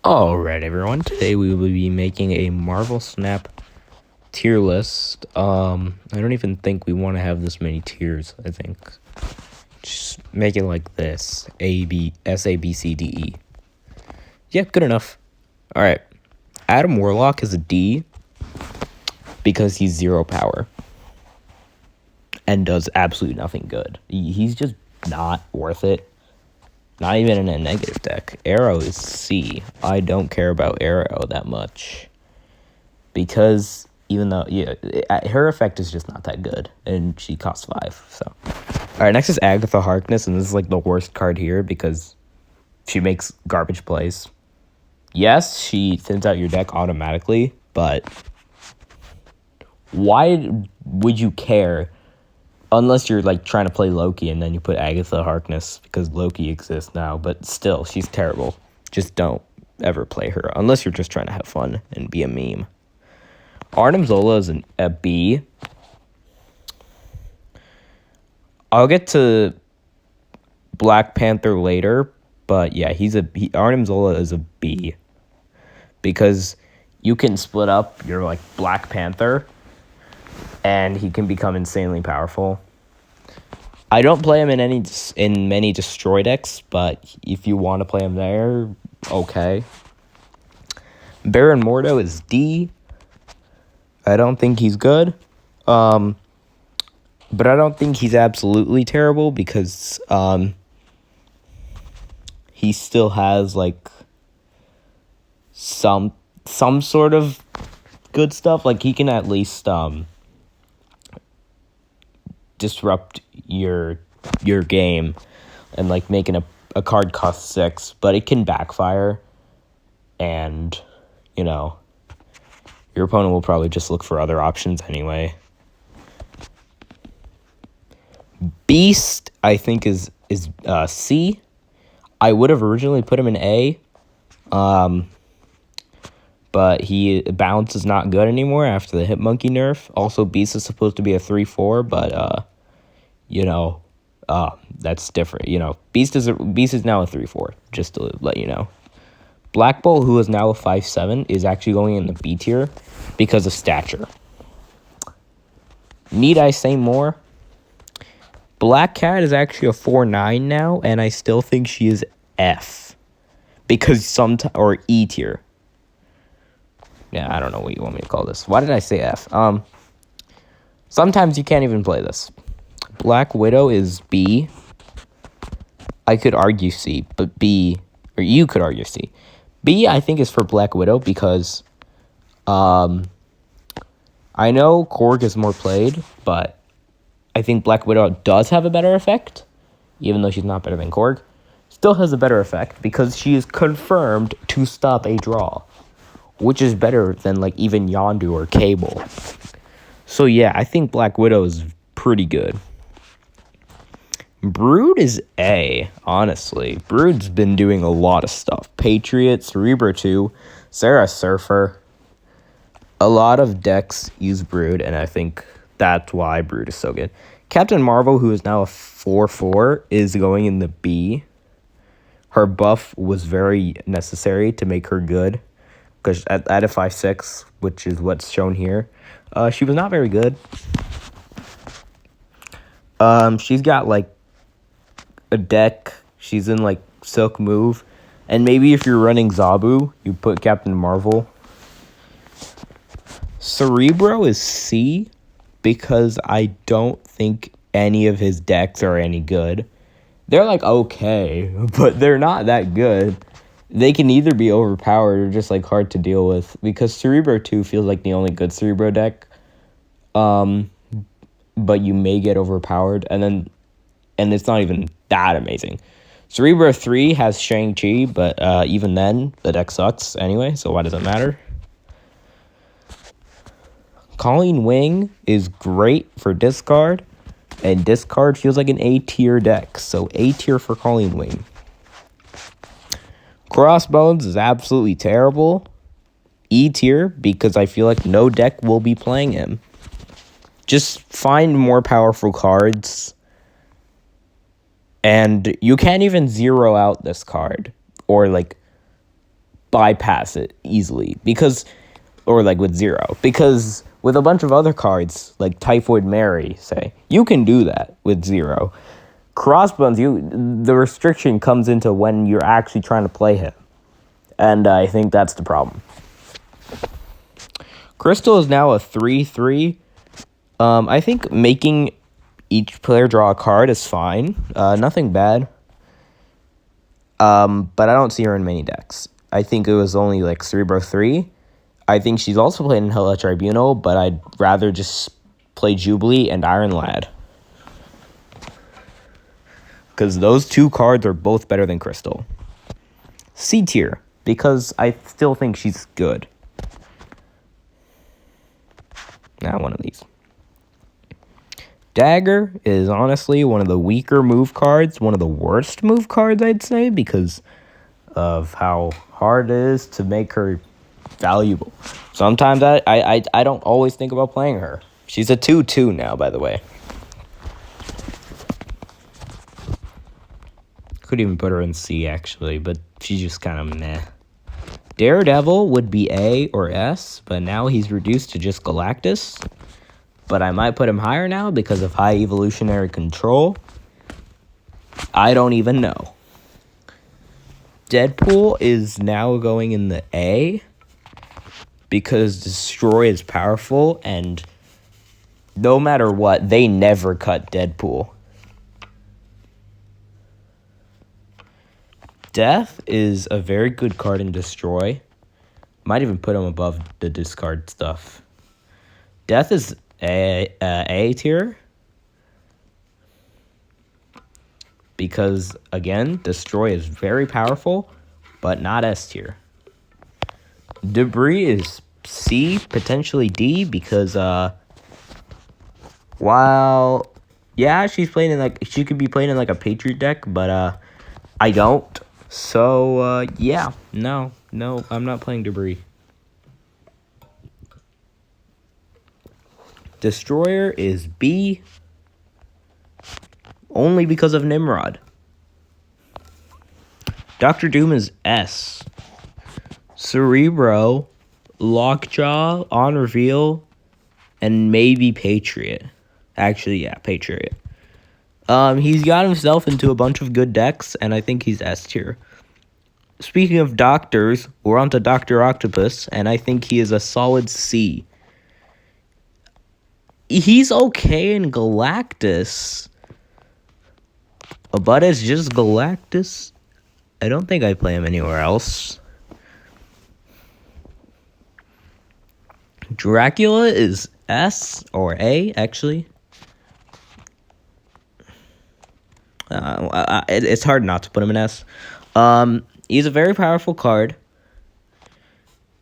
Alright, everyone. Today we will be making a Marvel Snap tier list. I don't even think we want to have this many tiers. I think just make it like this: A, B, S, A, B, C, D, E. Yeah, good enough. All right. Adam Warlock is a D because he's 0 power and does absolutely nothing good. He's just not worth it. Not even in a negative deck. Arrow is C. I don't care about Arrow that much. Because even though, her effect is just not that good. And she costs 5, so. Alright, next is Agatha Harkness. And this is like the worst card here because she makes garbage plays. Yes, she thins out your deck automatically. But why would you care? Unless you're like trying to play Loki and then you put Agatha Harkness because Loki exists now. But still, she's terrible. Just don't ever play her unless you're just trying to have fun and be a meme. Arnim Zola is a B. I'll get to Black Panther later, but yeah, Arnim Zola is a B. Because you can split up your like Black Panther and he can become insanely powerful. I don't play him in many destroy decks, but if you want to play him there, okay. Baron Mordo is D. I don't think he's good. But I don't think he's absolutely terrible because he still has like some sort of good stuff. Like he can at least disrupt your game and like making a card cost 6, but it can backfire and your opponent will probably just look for other options anyway. Beast, I think, is C. I would have originally put him in A. But balance is not good anymore after the Hitmonkey nerf. Also, Beast is supposed to be a 3/4, but that's different. Beast is now a 3/4, just to let you know. Black Bolt, who is now a 5/7, is actually going in the B tier because of stature. Need I say more? Black Cat is actually a 4/9 now, and I still think she is F. Because or E tier. Yeah, I don't know what you want me to call this. Why did I say F? Sometimes you can't even play this. Black Widow is B. I could argue C, but B, or you could argue C. B, I think, is for Black Widow because I know Korg is more played, but I think Black Widow does have a better effect, even though she's not better than Korg. Still has a better effect because she is confirmed to stop a draw, which is better than like even Yondu or Cable. So yeah, I think Black Widow is pretty good. Brood is A, honestly. Brood's been doing a lot of stuff. Patriot, Cerebro 2, Sarah Surfer. A lot of decks use Brood, and I think that's why Brood is so good. Captain Marvel, who is now a 4/4, is going in the B. Her buff was very necessary to make her good. Because at a 5/6, which is what's shown here, she was not very good. She's got like a deck. She's in like Silk Move, and maybe if you're running Zabu, you put Captain Marvel. Cerebro is C because I don't think any of his decks are any good. They're like okay, but they're not that good. They can either be overpowered or just like hard to deal with because Cerebro 2 feels like the only good Cerebro deck. But you may get overpowered and it's not even that amazing. Cerebro 3 has Shang-Chi, but even then the deck sucks anyway, so why does it matter? Colleen Wing is great for discard, and discard feels like an A tier deck, so A tier for Colleen Wing. Crossbones is absolutely terrible. E tier because I feel like no deck will be playing him. Just find more powerful cards. And you can't even zero out this card. Or like bypass it easily or like with 0, because with a bunch of other cards like Typhoid Mary, say, you can do that with 0. Crossbones, the restriction comes into when you're actually trying to play him, and I think that's the problem. Crystal is now a 3/3. I think making each player draw a card is fine. Nothing bad. But I don't see her in many decks. I think it was only like Cerebro 3. I think she's also played in Hela Tribunal, but I'd rather just play Jubilee and Iron Lad. Because those 2 cards are both better than Crystal. C tier, because I still think she's good. Now one of these. Dagger is honestly one of the weaker move cards, one of the worst move cards, I'd say, because of how hard it is to make her valuable. Sometimes I don't always think about playing her. She's a 2/2 now, by the way. Could even put her in C, actually, but she's just kind of meh. Daredevil would be A or S, but now he's reduced to just Galactus. But I might put him higher now because of high evolutionary control. I don't even know. Deadpool is now going in the A because Destroy is powerful, and no matter what, they never cut Deadpool. Death is a very good card in Destroy. Might even put him above the discard stuff. Death is A tier. Because, again, Destroy is very powerful, but not S tier. Debris is C, potentially D, because, while, yeah, she could be playing in, like, a Patriot deck, but, I don't. So, yeah, no, I'm not playing Debris. Destroyer is B, only because of Nimrod. Dr. Doom is S. Cerebro, Lockjaw, On Reveal, and maybe Patriot. Actually, yeah, Patriot. He's got himself into a bunch of good decks, and I think he's S tier. Speaking of doctors, we're on to Dr. Octopus, and I think he is a solid C. He's okay in Galactus, but it's just Galactus. I don't think I play him anywhere else. Dracula is S or A, actually. It's hard not to put him in S. He's a very powerful card.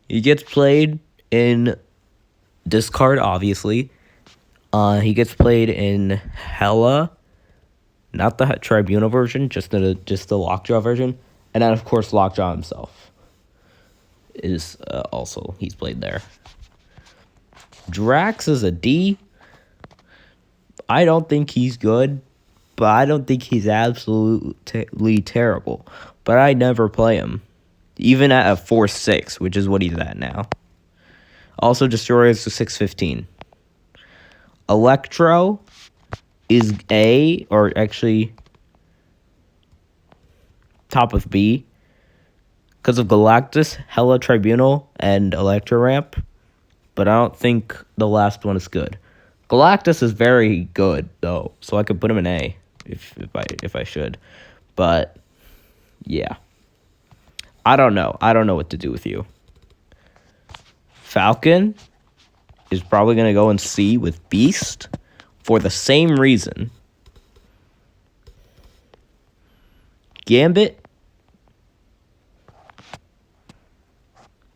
He gets played in discard, obviously. He gets played in Hela, not the Tribunal version, just the Lockjaw version, and then of course Lockjaw himself is also he's played there. Drax is a D. I don't think he's good, but I don't think he's absolutely terrible. But I never play him, even at a 4/6, which is what he's at now. Also, Destroyer is a 6/15. Electro is A, or actually top of B, because of Galactus, Hela Tribunal, and Electro Ramp. But I don't think the last one is good. Galactus is very good though, so I could put him in A if I should. But yeah, I don't know. I don't know what to do with you. Falcon is probably going to go in C with Beast for the same reason. Gambit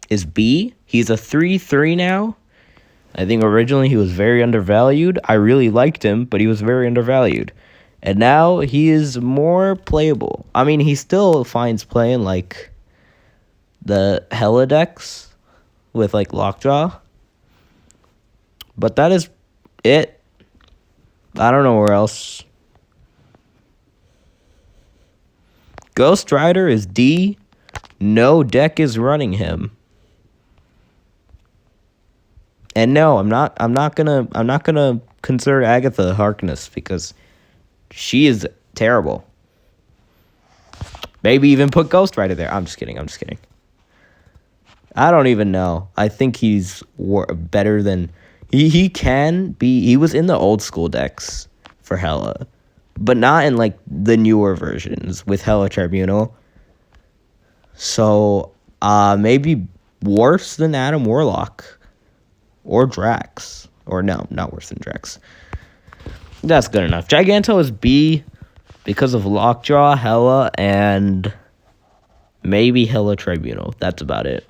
is B. He's a 3/3 now. I think originally he was very undervalued. I really liked him, but he was very undervalued. And now he is more playable. I mean, he still finds playing like the Hela decks with like Lockjaw. But that is it. I don't know where else. Ghost Rider is D. No deck is running him. And no, I'm not gonna consider Agatha Harkness because she is terrible. Maybe even put Ghost Rider there. I'm just kidding. I don't even know. I think he's better than he can be. He was in the old school decks for Hela, but not in like the newer versions with Hela Tribunal. So, maybe worse than Adam Warlock or Drax. Or no, not worse than Drax. That's good enough. Giganto is B because of Lockjaw, Hela, and maybe Hela Tribunal. That's about it.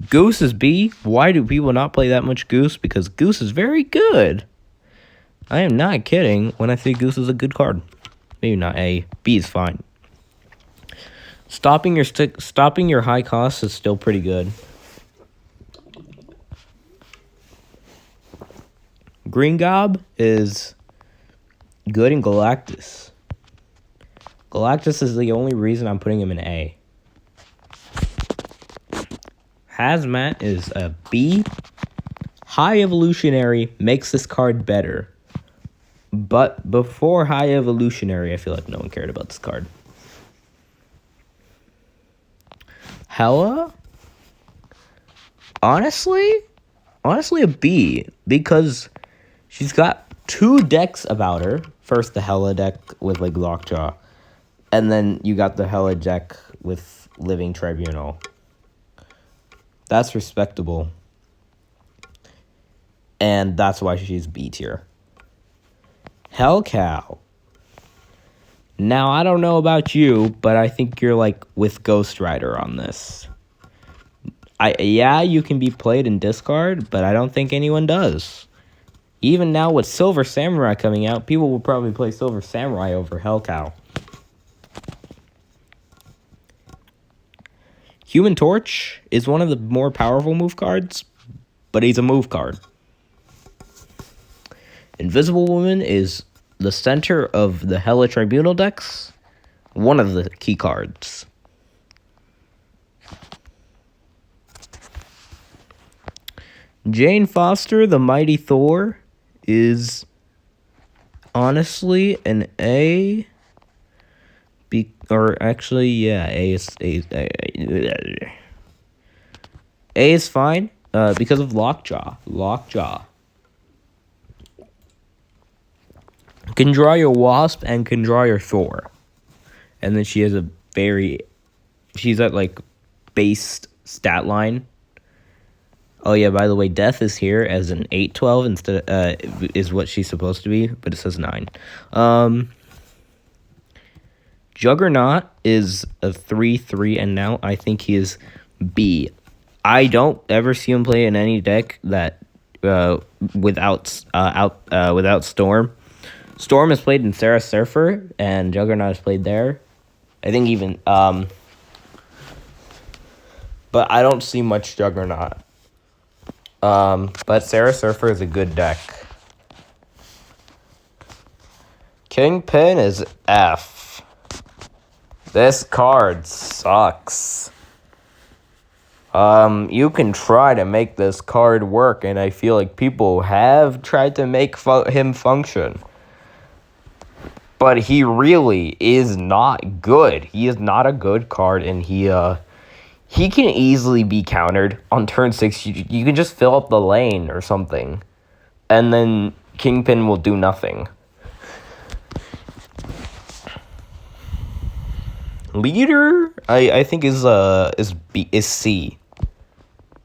Goose is B. Why do people not play that much Goose? Because Goose is very good. I am not kidding when I say Goose is a good card. Maybe not A. B is fine. Stopping your high cost is still pretty good. Green Gob is good in Galactus. Galactus is the only reason I'm putting him in A. Hazmat is a B. High Evolutionary makes this card better. But before High Evolutionary, I feel like no one cared about this card. Hela? Honestly a B. Because she's got 2 decks about her. First, the Hela deck with like Lockjaw. And then you got the Hela deck with Living Tribunal. That's respectable. And that's why she's B tier. Hellcow. Now, I don't know about you, but I think you're like with Ghost Rider on this. Yeah, you can be played in discard, but I don't think anyone does. Even now with Silver Samurai coming out, people will probably play Silver Samurai over Hellcow. Human Torch is one of the more powerful move cards, but he's a move card. Invisible Woman is the center of the Hela Tribunal decks, one of the key cards. Jane Foster, the Mighty Thor, is honestly an A. A is fine because of Lockjaw. Can draw your Wasp and can draw your Thor. And then she has she's at like based stat line. Oh yeah, by the way, Death is here as an 8/12 instead is what she's supposed to be, but it says 9. Juggernaut is a 3/3, and now I think he is B. I don't ever see him play in any deck that without Storm. Storm is played in Sarah Surfer, and Juggernaut is played there. I think even but I don't see much Juggernaut. But Sarah Surfer is a good deck. Kingpin is F. This card sucks. You can try to make this card work, and I feel like people have tried to make him function. But he really is not good. He is not a good card, and he can easily be countered on turn 6. You can just fill up the lane or something, and then Kingpin will do nothing. Leader, I think is C.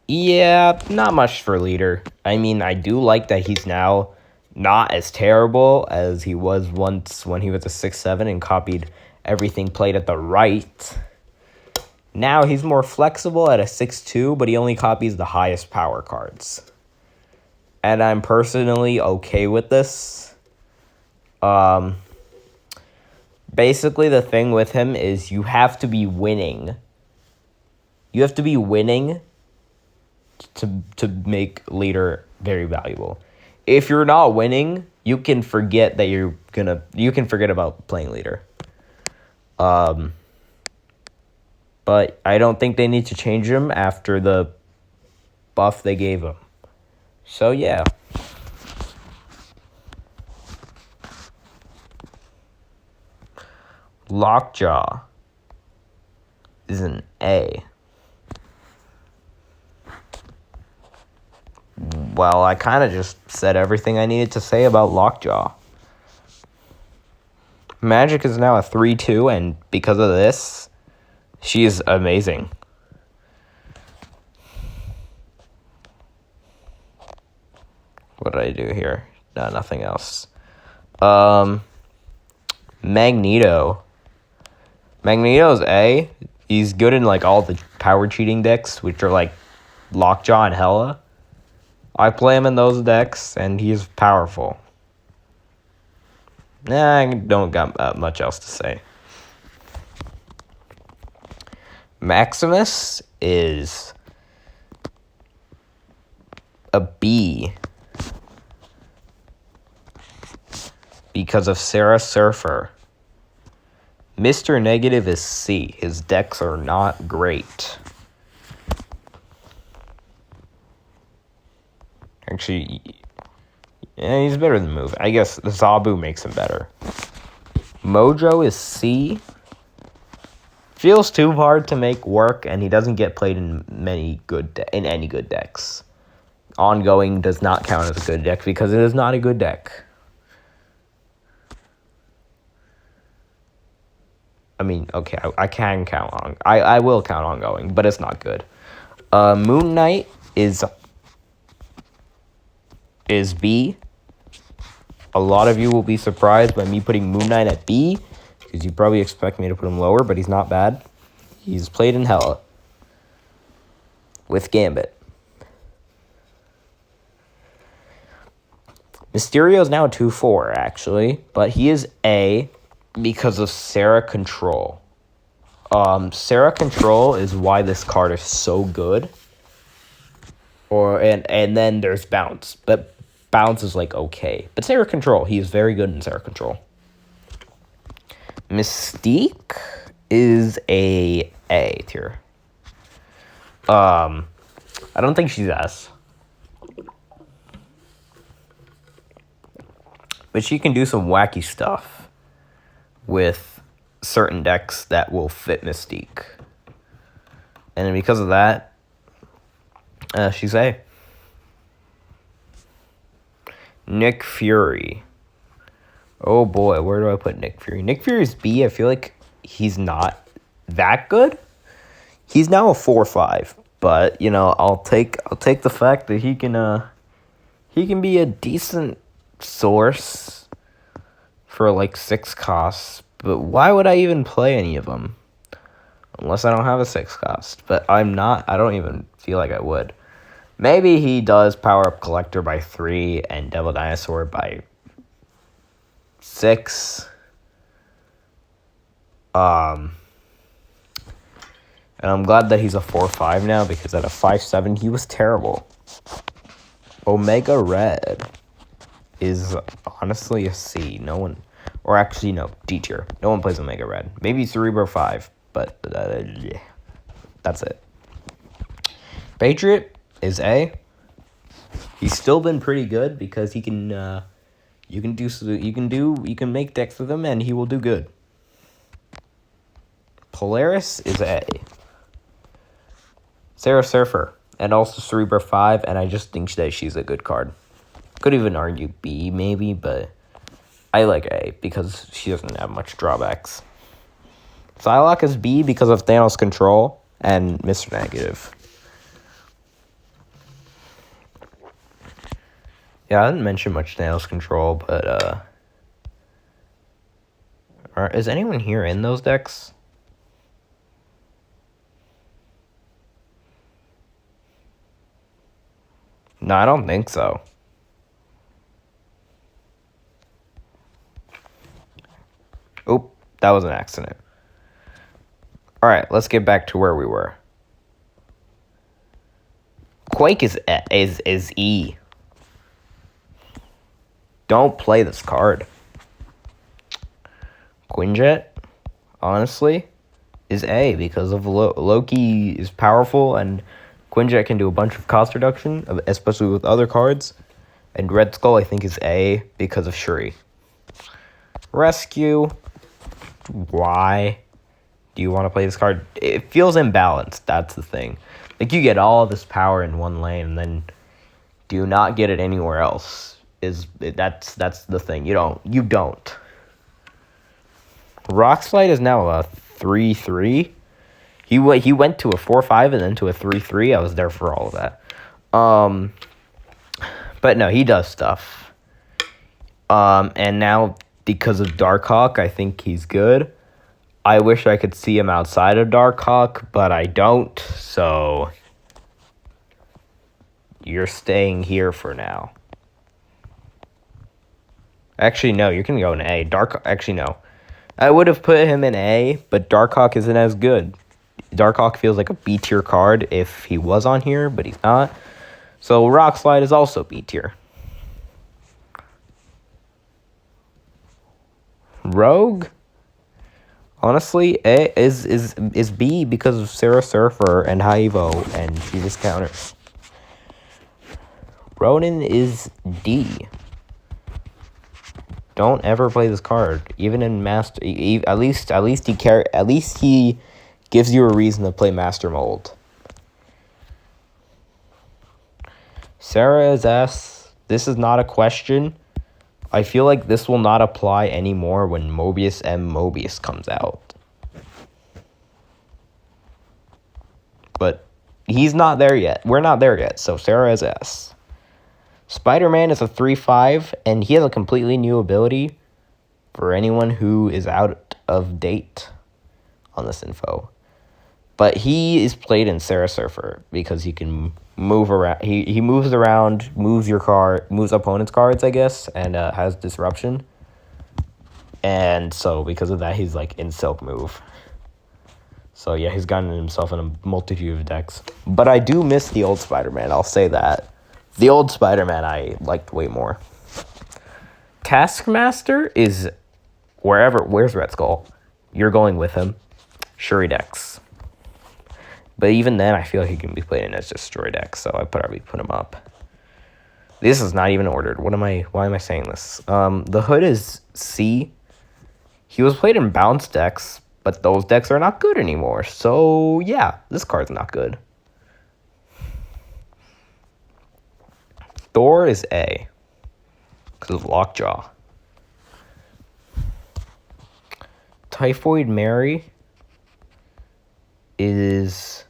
Yeah, not much for Leader. I mean, I do like that he's now not as terrible as he was once when he was a 6/7 and copied everything played at the right. Now he's more flexible at a 6/2, but he only copies the highest power cards. And I'm personally okay with this. Basically, the thing with him is you have to be winning. You have to be winning to make Leader very valuable. If you're not winning, you can forget that you can forget about playing Leader. But I don't think they need to change him after the buff they gave him. So, yeah. Lockjaw is an A. Well, I kind of just said everything I needed to say about Lockjaw. Magic is now a 3-2, and because of this, she is amazing. What did I do here? No, nothing else. Magneto. Magneto's A. He's good in like all the power cheating decks, which are like Lockjaw and Hela. I play him in those decks, and he's powerful. I don't got much else to say. Maximus is a B because of Sarah Surfer. Mr. Negative is C. His decks are not great. Actually, yeah, he's better than Move. I guess Zabu makes him better. Mojo is C. Feels too hard to make work, and he doesn't get played in any good decks. Ongoing does not count as a good deck because it is not a good deck. I mean, okay, I can count on. I will count Ongoing, but it's not good. Moon Knight is B. A lot of you will be surprised by me putting Moon Knight at B, because you probably expect me to put him lower, but he's not bad. He's played in Hela with Gambit. Mysterio is now a 2-4, actually, but he is A because of Sarah Control. Sarah Control is why this card is so good. And then there's Bounce, but Bounce is like okay. But Sarah Control, he is very good in Sarah Control. Mystique is a tier. I don't think she's S. But she can do some wacky stuff with certain decks that will fit Mystique. And because of that, she's A. Nick Fury. Oh boy, where do I put Nick Fury? Nick Fury's B. I feel like he's not that good. He's now a 4-5, but you know, I'll take the fact that he can be a decent source for like 6 costs. But why would I even play any of them unless I don't have a 6 cost? But I don't even feel like I would. Maybe he does Power Up Collector by 3 and Devil Dinosaur by 6. And I'm glad that he's a 4-5 now, because at a 5-7 he was terrible. Omega Red is honestly a C. No one, or actually no, D tier. No one plays Omega Red. Maybe Cerebro 5, but yeah, that's it. Patriot is A. He's still been pretty good because he can you can make decks with him and he will do good. Polaris is A. Sarah Surfer and also Cerebro 5, and I just think that she's a good card. Could even argue B maybe, but I like A because she doesn't have much drawbacks. Psylocke is B because of Thanos Control and Mr. Negative. Yeah, I didn't mention much Thanos Control, but is anyone here in those decks? No, I don't think so. Oop, that was an accident. All right, let's get back to where we were. Quake is E. Don't play this card. Quinjet, honestly, is A because of Loki is powerful and Quinjet can do a bunch of cost reduction, especially with other cards. And Red Skull, I think, is A because of Shuri. Rescue. Why do you want to play this card? It feels imbalanced. That's the thing. Like, you get all this power in one lane, and then do not get it anywhere else. That's the thing. You don't. Rockslide is now a 3/3. He went to a 4/5 and then to a 3/3. I was there for all of that. But no, he does stuff. And now because of Darkhawk, I think he's good. I wish I could see him outside of Darkhawk, but I don't. So you're staying here for now. Actually, no, you can go in A. Actually, no. I would have put him in A, but Darkhawk isn't as good. Darkhawk feels like a B tier card if he was on here, but he's not. So Rockslide is also B tier. Rogue, honestly, A is B because of Sarah Surfer and Haivo, and she just counters. Ronin is D. Don't ever play this card, even in Master. At least he gives you a reason to play Master Mold. Sarah is S. This is not a question. I feel like this will not apply anymore when Mobius M. Mobius comes out. But he's not there yet. We're not there yet, so Sarah is S. Spider-Man is a 3/5, and he has a completely new ability for anyone who is out of date on this info. But he is played in Sarah Surfer because he can move around. He moves around, moves opponent's cards, I guess, and has disruption. And so because of that, he's like in Silk Move. So yeah, he's gotten himself in a multitude of decks. But I do miss the old Spider-Man, I'll say that. The old Spider-Man I liked way more. Taskmaster is where's Red Skull? You're going with him. Shuri decks. But even then, I feel like he can be played in as Destroy decks, so I probably put him up. This is not even ordered. Why am I saying this? The Hood is C. He was played in bounce decks, but those decks are not good anymore. So yeah, this card's not good. Thor is A because of Lockjaw. Typhoid Mary is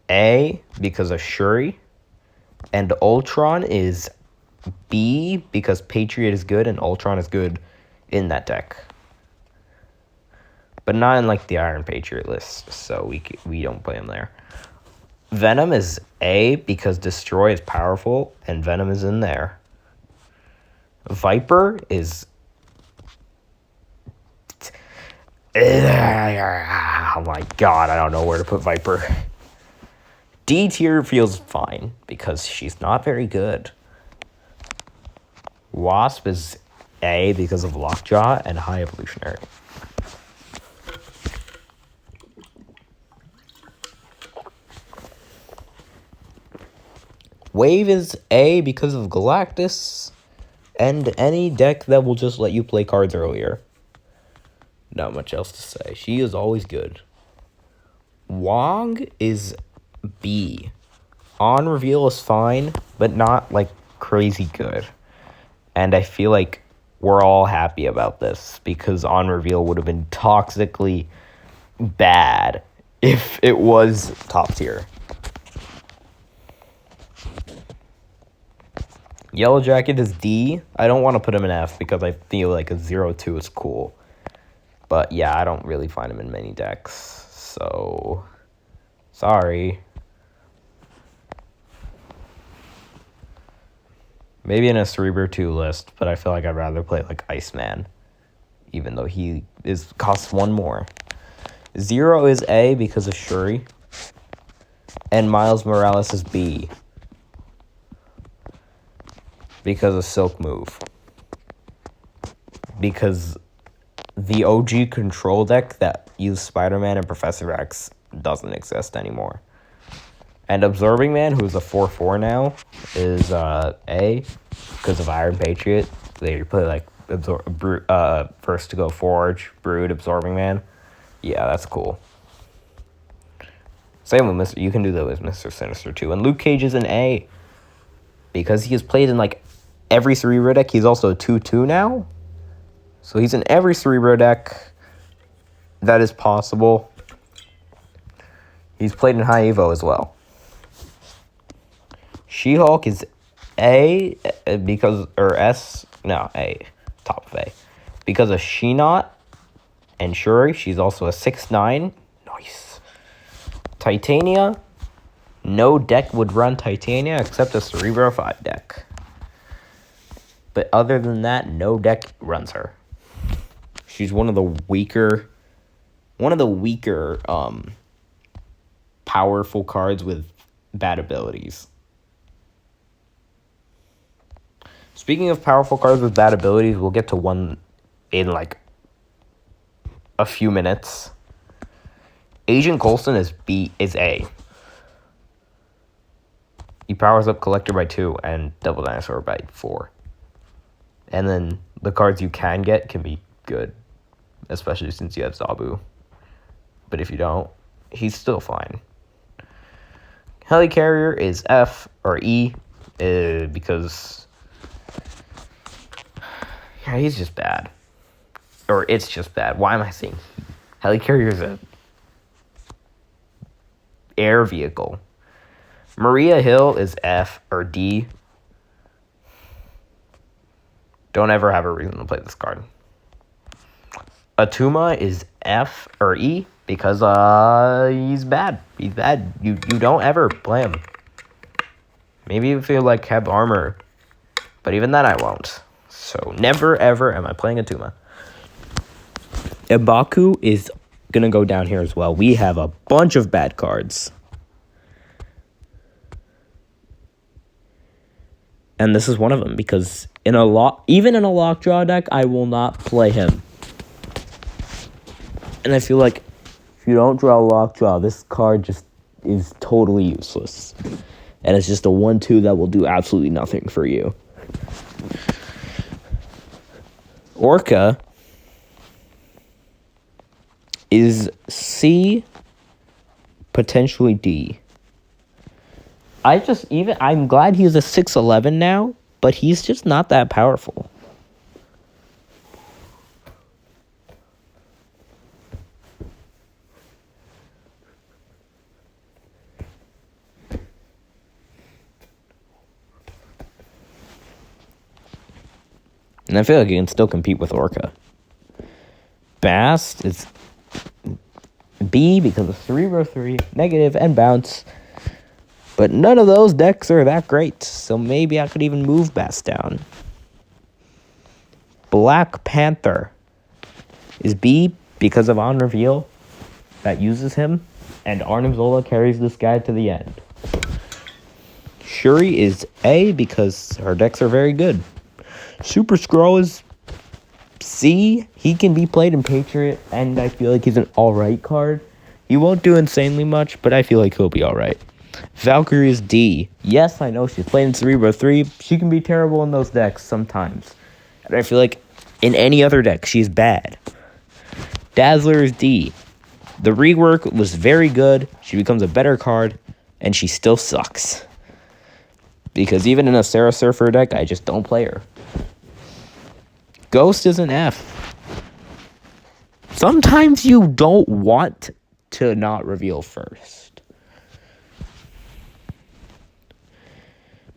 A because of Shuri. And Ultron is B because Patriot is good and Ultron is good in that deck. But not in like the Iron Patriot list, so we don't play him there. Venom is A because Destroy is powerful and Venom is in there. Viper is oh my god, I don't know where to put Viper. D tier feels fine because she's not very good. Wasp is A because of Lockjaw and High Evolutionary. Wave is A because of Galactus and any deck that will just let you play cards earlier. Not much else to say. She is always good. Wong is B. On reveal is fine, but not like crazy good. And I feel like we're all happy about this because on reveal would have been toxically bad if it was top tier. Yellow Jacket is D. I don't want to put him in F because I feel like a 0-2 is cool. But yeah, I don't really find him in many decks. So, sorry. Maybe in a Cerebro 2 list, but I feel like I'd rather play like Iceman. Even though he costs 1 more. Zero is A because of Shuri. And Miles Morales is B because of Silk Move. Because the OG control deck that used Spider-Man and Professor X doesn't exist anymore. And Absorbing Man, who's a 4/4 now, is A, because of Iron Patriot. They play like first to go Forge, Brood, Absorbing Man. Yeah, that's cool. Same with Mr. You can do that with Mr. Sinister too. And Luke Cage is an A, because he has played in like every Cerebro deck. He's also a 2/2 now. So he's in every Cerebro deck that is possible. He's played in High Evo as well. She-Hulk is A because, or S, no, A, top of A. Because of She-Not and Shuri, she's also a 6/9. Nice. Titania, no deck would run Titania except a Cerebro 5 deck. But other than that, no deck runs her. She's one of the weaker powerful cards with bad abilities. Speaking of powerful cards with bad abilities, we'll get to one in like a few minutes. Agent Coulson is A. He powers up Collector by 2 and Devil Dinosaur by 4. And then the cards you can get can be good, especially since you have Zabu. But if you don't, he's still fine. Helicarrier is F or E because yeah, he's just bad. Or it's just bad. Why am I saying Helicarrier is a air vehicle? Maria Hill is F or D. Don't ever have a reason to play this card. Atuma is F or E because he's bad. He's bad. You don't ever play him. Maybe if you like have armor, but even that I won't. So never ever am I playing Atuma. Ibaku is gonna go down here as well. We have a bunch of bad cards. And this is one of them because even in a Lockjaw deck, I will not play him. And I feel like if you don't draw Lockjaw, this card just is totally useless. And it's just a 1/2 that will do absolutely nothing for you. Orca is C, potentially D. I'm glad he's a 6/11 now, but he's just not that powerful. And I feel like he can still compete with Orca. Bast is B because of Cerebro 3, negative, and bounce. But none of those decks are that great, so maybe I could even move Bast down. Black Panther is B because of On Reveal that uses him, and Arnim Zola carries this guy to the end. Shuri is A because her decks are very good. Super Skrull is C. He can be played in Patriot, and I feel like he's an alright card. He won't do insanely much, but I feel like he'll be alright. Valkyrie is D. Yes, I know she's playing in Cerebro 3. She can be terrible in those decks sometimes. And I feel like in any other deck, she's bad. Dazzler is D. The rework was very good. She becomes a better card, and she still sucks. Because even in a Sarah Surfer deck, I just don't play her. Ghost is an F. Sometimes you don't want to not reveal first.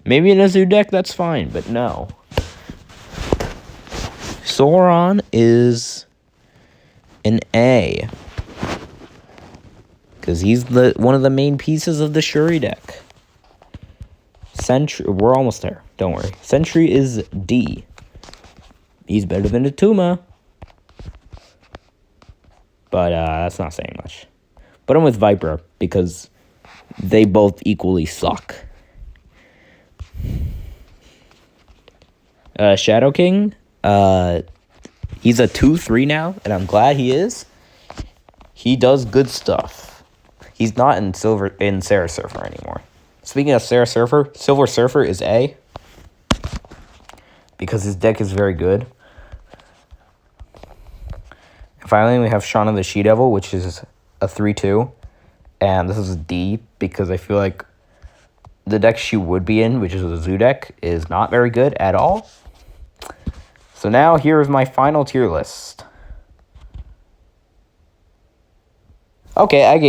Maybe in a zoo deck, that's fine, but no. Sauron is an A. Because he's one of the main pieces of the Shuri deck. Sentry, we're almost there. Don't worry. Sentry is D. He's better than Atuma. But that's not saying much. But I'm with Viper because they both equally suck. Shadow King, He's a 2-3 now, and I'm glad he is. He does good stuff. He's not in Sarah Surfer anymore. Speaking of Sarah Surfer, Silver Surfer is A. Because his deck is very good. And finally, we have Shauna the She-Devil, which is a 3-2. And this is a D, because I feel like the deck she would be in, which is a Zoo deck, is not very good at all. So now, here is my final tier list. Okay, I gave